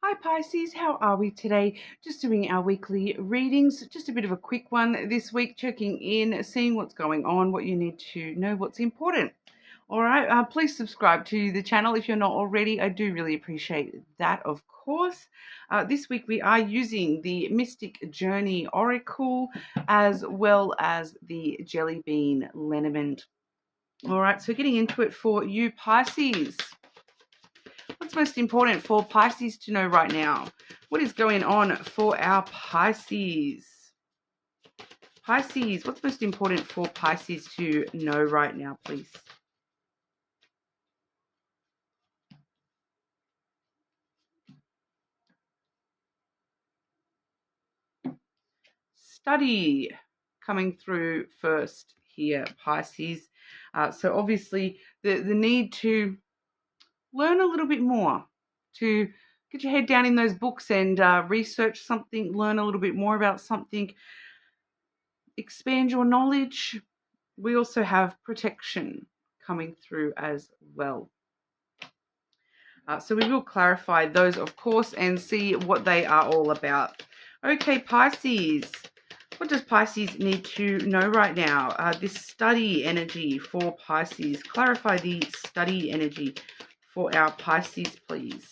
Hi Pisces, how are we today? Just doing our weekly readings, just a bit of a quick one this week, checking in, seeing what's going on, what you need to know, what's important. All right, please subscribe to the channel if you're not already. I do really appreciate that, of course. This week we are using the Mystic Journey Oracle as well as the Jelly Bean Lenormand. All right, so getting into it for you Pisces. What's most important for Pisces to know right now? What is going on for our Pisces? Pisces, what's most important for Pisces to know right now, please? Study coming through first here, Pisces. So obviously the need to learn a little bit more, to get your head down in those books and research something, learn a little bit more about something, expand your knowledge. We also have protection coming through as well. So we will clarify those, of course, and see what they are all about. Okay, Pisces. What does Pisces need to know right now? This study energy for Pisces. Clarify the study energy for our Pisces, please.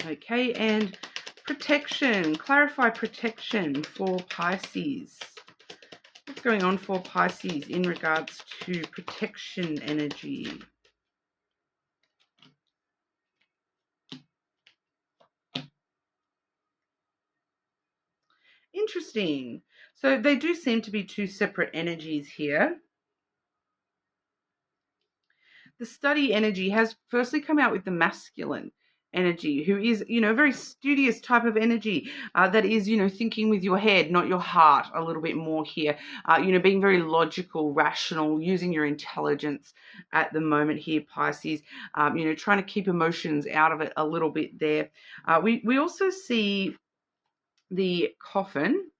Okay, and protection. Clarify protection for Pisces. What's going on for Pisces in regards to protection energy? Interesting. So they do seem to be two separate energies here. The study energy has firstly come out with the masculine energy, who is, a very studious type of energy that is, thinking with your head, not your heart, a little bit more here. Being very logical, rational, using your intelligence at the moment here, Pisces. Trying to keep emotions out of it a little bit there. We also see the coffin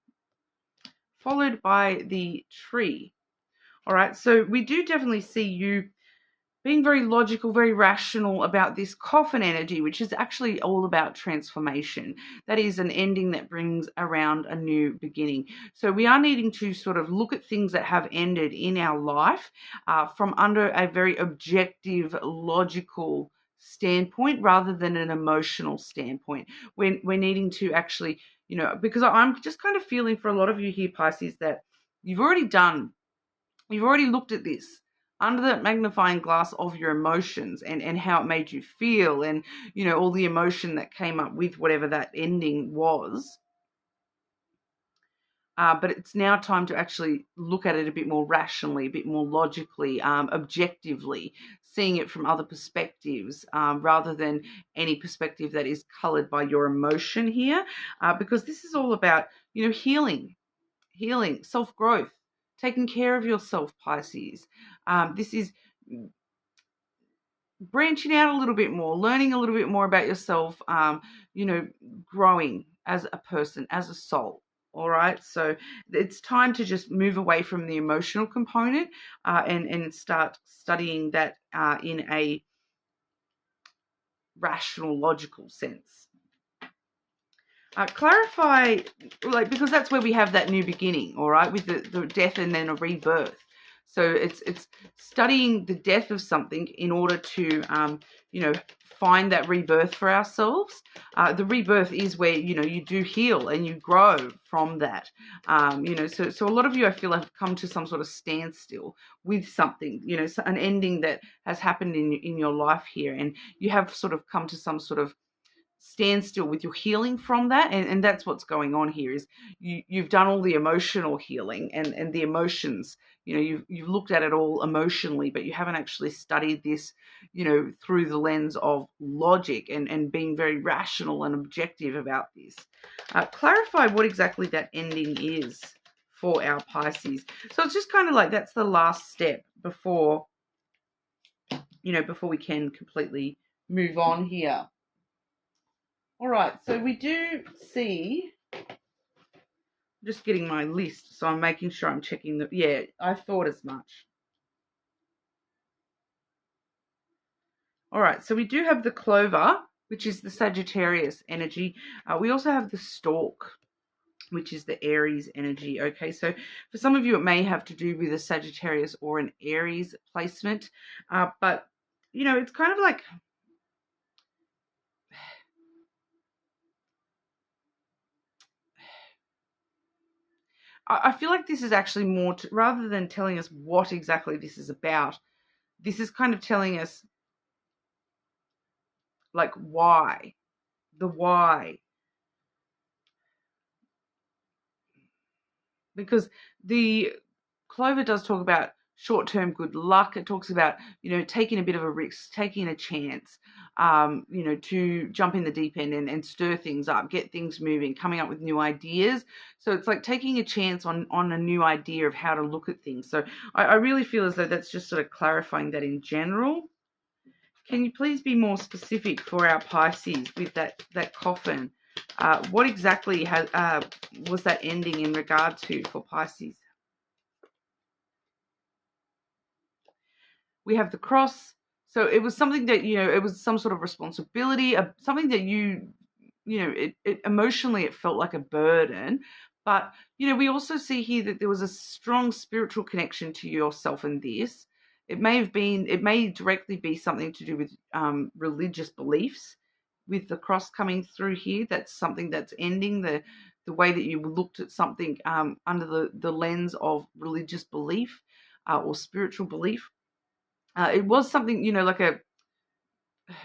followed by the tree. All right, so we do definitely see you being very logical, very rational about this coffin energy, which is actually all about transformation. That is an ending that brings around a new beginning. So we are needing to sort of look at things that have ended in our life from under a very objective, logical standpoint rather than an emotional standpoint. We're needing to actually, because I'm just kind of feeling for a lot of you here, Pisces, that you've already looked at this under the magnifying glass of your emotions and how it made you feel and, all the emotion that came up with whatever that ending was. But it's now time to actually look at it a bit more rationally, a bit more logically, objectively, seeing it from other perspectives rather than any perspective that is colored by your emotion here, because this is all about, healing, self-growth, taking care of yourself, Pisces. This is branching out a little bit more, learning a little bit more about yourself, growing as a person, as a soul. All right, so it's time to just move away from the emotional component and start studying that in a rational, logical sense. Clarify, because that's where we have that new beginning, all right, with the death and then a rebirth. So it's studying the death of something in order to, find that rebirth for ourselves. The rebirth is where, you do heal and you grow from that. So a lot of you, I feel, have come to some sort of standstill with something, an ending that has happened in your life here. And you have sort of come to some sort of standstill with your healing from that, and that's what's going on here. Is you've done all the emotional healing and the emotions, you've looked at it all emotionally, but you haven't actually studied this, through the lens of logic and being very rational and objective about this. Clarify what exactly that ending is for our Pisces. So it's just kind of like that's the last step before we can completely move on here. All right, so we do see Just getting my list, so I'm making sure I'm checking the. Yeah, I thought as much. All right, so we do have the clover, which is the Sagittarius energy. We also have the stork, which is the Aries energy. Okay, so for some of you, it may have to do with a Sagittarius or an Aries placement, but it's kind of like I feel like this is actually more rather than telling us what exactly this is about. This is kind of telling us like why, the why. Because the clover does talk about short-term good luck. It talks about, taking a bit of a risk, taking a chance, to jump in the deep end and stir things up, get things moving, coming up with new ideas. So it's like taking a chance on a new idea of how to look at things. So I really feel as though that's just sort of clarifying that in general. Can you please be more specific for our Pisces with that coffin? What exactly was that ending in regard to for Pisces? We have the cross. So it was something that, it was some sort of responsibility, something that it emotionally it felt like a burden. But, we also see here that there was a strong spiritual connection to yourself in this. It may directly be something to do with religious beliefs with the cross coming through here. That's something that's ending the way that you looked at something under the lens of religious belief or spiritual belief. It was something, like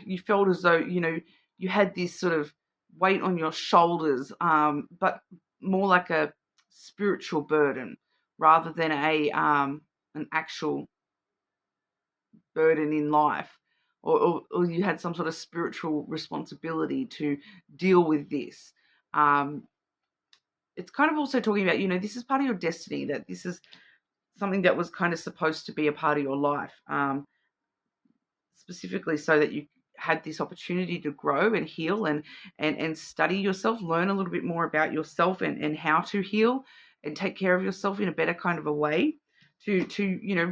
you felt as though, you had this sort of weight on your shoulders, but more like a spiritual burden rather than an actual burden in life, or you had some sort of spiritual responsibility to deal with this. It's kind of also talking about, this is part of your destiny, that this is something that was kind of supposed to be a part of your life. Specifically so that you had this opportunity to grow and heal and study yourself, learn a little bit more about yourself and how to heal and take care of yourself in a better kind of a way to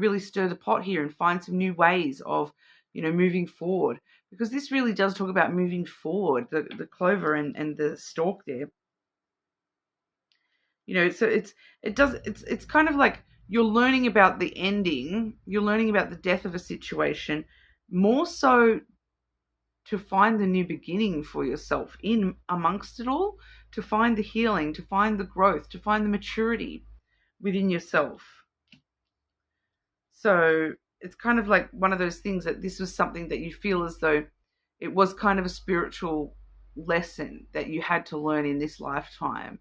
really stir the pot here and find some new ways of, moving forward. Because this really does talk about moving forward, the clover and the stalk there. So it's kind of like you're learning about the ending, you're learning about the death of a situation, more so to find the new beginning for yourself in amongst it all, to find the healing, to find the growth, to find the maturity within yourself. So it's kind of like one of those things that this was something that you feel as though it was kind of a spiritual lesson that you had to learn in this lifetime.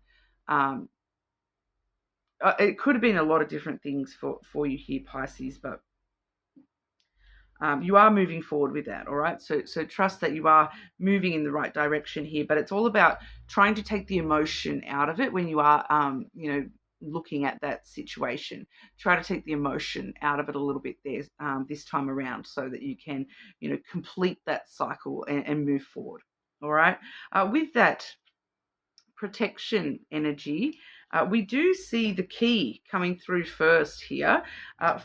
It could have been a lot of different things for you here, Pisces, but you are moving forward with that, all right? So trust that you are moving in the right direction here, but it's all about trying to take the emotion out of it when you are, looking at that situation. Try to take the emotion out of it a little bit there this time around so that you can, complete that cycle and move forward, all right? With that protection energy, we do see the key coming through first here,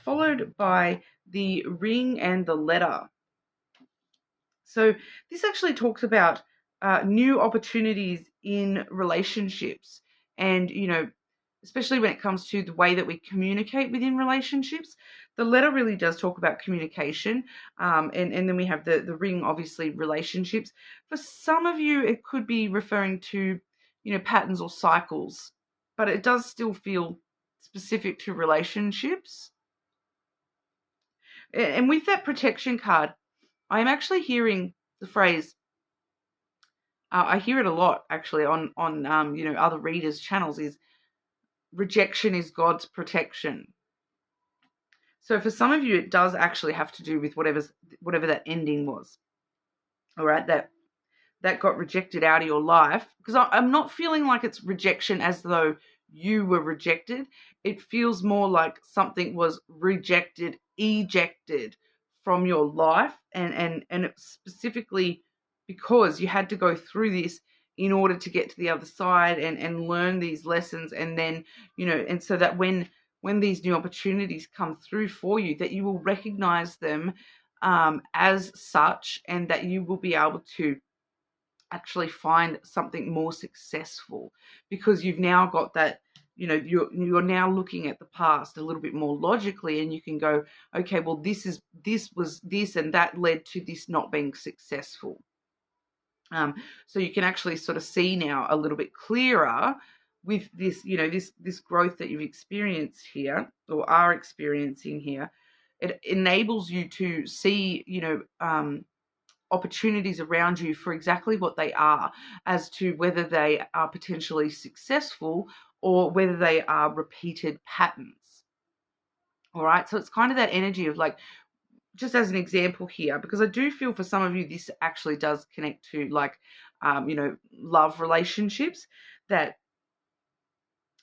followed by the ring and the letter. So this actually talks about new opportunities in relationships and, especially when it comes to the way that we communicate within relationships. The letter really does talk about communication. And then we have the ring, obviously, relationships. For some of you, it could be referring to, patterns or cycles, but it does still feel specific to relationships. And with that protection card, I am actually hearing the phrase, I hear it a lot actually on other readers' channels, is rejection is God's protection. So for some of you, it does actually have to do with whatever that ending was. All right, that got rejected out of your life. Because I'm not feeling like it's rejection as though you were rejected. It feels more like something was rejected, ejected from your life, and it specifically because you had to go through this in order to get to the other side and learn these lessons. And then, and so that when these new opportunities come through for you, that you will recognize them as such, and that you will be able to actually find something more successful, because you've now got that, you're now looking at the past a little bit more logically, and you can go, okay, well, this was this, and that led to this not being successful. So you can actually sort of see now a little bit clearer with this, this growth that you've experienced here, or are experiencing here. It enables you to see, opportunities around you for exactly what they are, as to whether they are potentially successful or whether they are repeated patterns. All right. So it's kind of that energy of like, just as an example here, because I do feel for some of you, this actually does connect to like, love relationships, that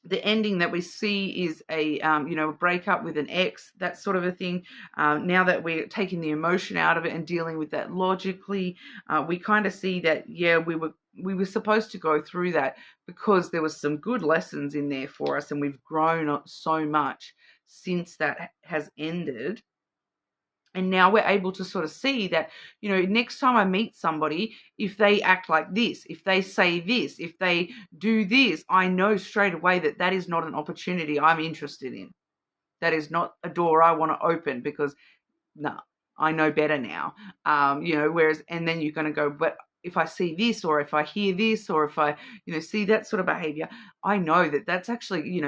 the ending that we see is a breakup with an ex, that sort of a thing. Now that we're taking the emotion out of it and dealing with that logically, we kind of see that, yeah, we were supposed to go through that, because there was some good lessons in there for us, and we've grown so much since that has ended. And now we're able to sort of see that, next time I meet somebody, if they act like this, if they say this, if they do this, I know straight away that that is not an opportunity I'm interested in. That is not a door I want to open, because no, I know better now. Whereas, and then you're going to go, but if I see this, or if I hear this, or if I, see that sort of behavior, I know that that's actually,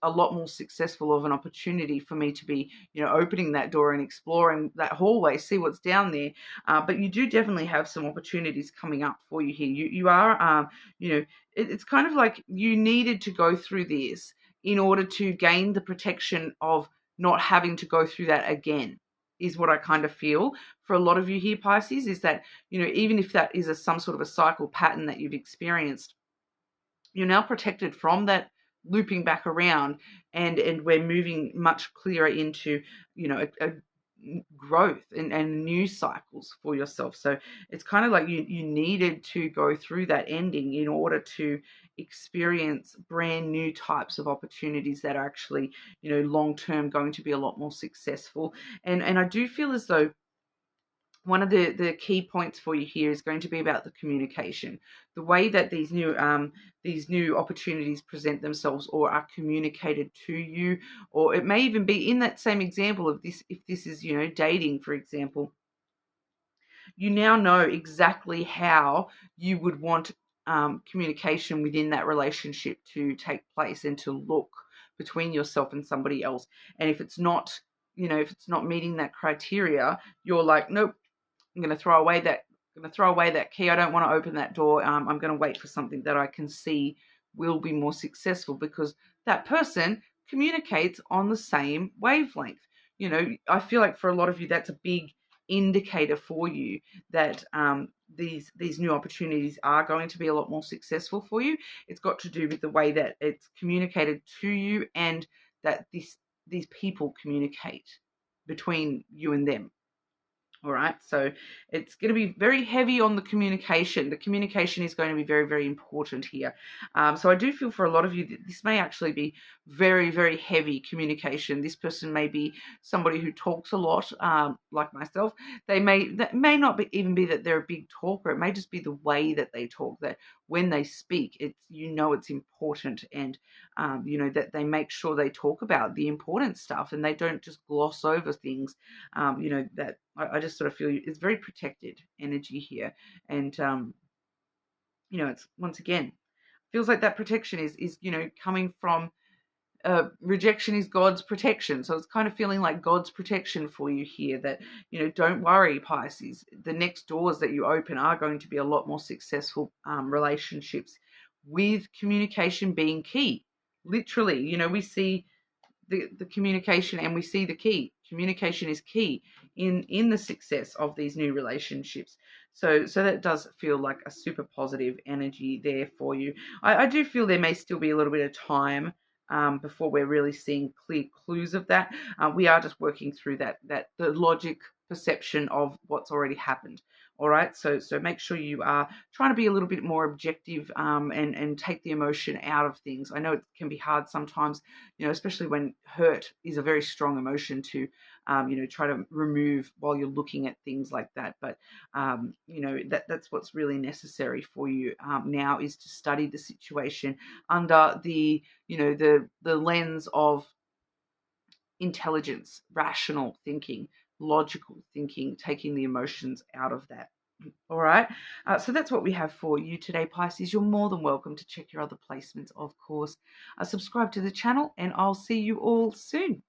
a lot more successful of an opportunity for me to be, opening that door and exploring that hallway, see what's down there. But you do definitely have some opportunities coming up for you here. You are, it's kind of like you needed to go through this in order to gain the protection of not having to go through that again, is what I kind of feel for a lot of you here, Pisces, is that, even if that is some sort of a cycle pattern that you've experienced, you're now protected from that looping back around, and we're moving much clearer into, a growth and new cycles for yourself. So it's kind of like you needed to go through that ending in order to experience brand new types of opportunities that are actually, long term going to be a lot more successful. And I do feel as though one of the key points for you here is going to be about the communication, the way that these new opportunities present themselves or are communicated to you. Or it may even be in that same example of this, if this is, dating, for example, you now know exactly how you would want communication within that relationship to take place and to look between yourself and somebody else. And if it's not, if it's not meeting that criteria, you're like, nope, I'm going to throw away that key. I don't want to open that door. I'm going to wait for something that I can see will be more successful, because that person communicates on the same wavelength. I feel like for a lot of you, that's a big indicator for you that these new opportunities are going to be a lot more successful for you. It's got to do with the way that it's communicated to you, and that these people communicate between you and them. All right, so it's going to be very heavy on the communication. The communication is going to be very, very important here. So I do feel for a lot of you that this may actually be very, very heavy communication. This person may be somebody who talks a lot, like myself. That may not even be that they're a big talker. It may just be the way that they talk, that when they speak, it's important, and that they make sure they talk about the important stuff, and they don't just gloss over things. That I just sort of feel it's very protected energy here. And, it's, once again, feels like that protection is coming from rejection is God's protection. So it's kind of feeling like God's protection for you here, that, don't worry, Pisces. The next doors that you open are going to be a lot more successful relationships, with communication being key. Literally, we see the communication, and we see the key. Communication is key in the success of these new relationships. So that does feel like a super positive energy there for you. I do feel there may still be a little bit of time before we're really seeing clear clues of that. We are just working through the logic perception of what's already happened. All right, so make sure you are trying to be a little bit more objective, and take the emotion out of things. I know it can be hard sometimes, especially when hurt is a very strong emotion to, try to remove while you're looking at things like that. But that's what's really necessary for you now, is to study the situation under the the lens of intelligence, rational thinking, logical thinking, taking the emotions out of that. All right. So that's what we have for you today, Pisces. You're more than welcome to check your other placements, of course. Subscribe to the channel, and I'll see you all soon.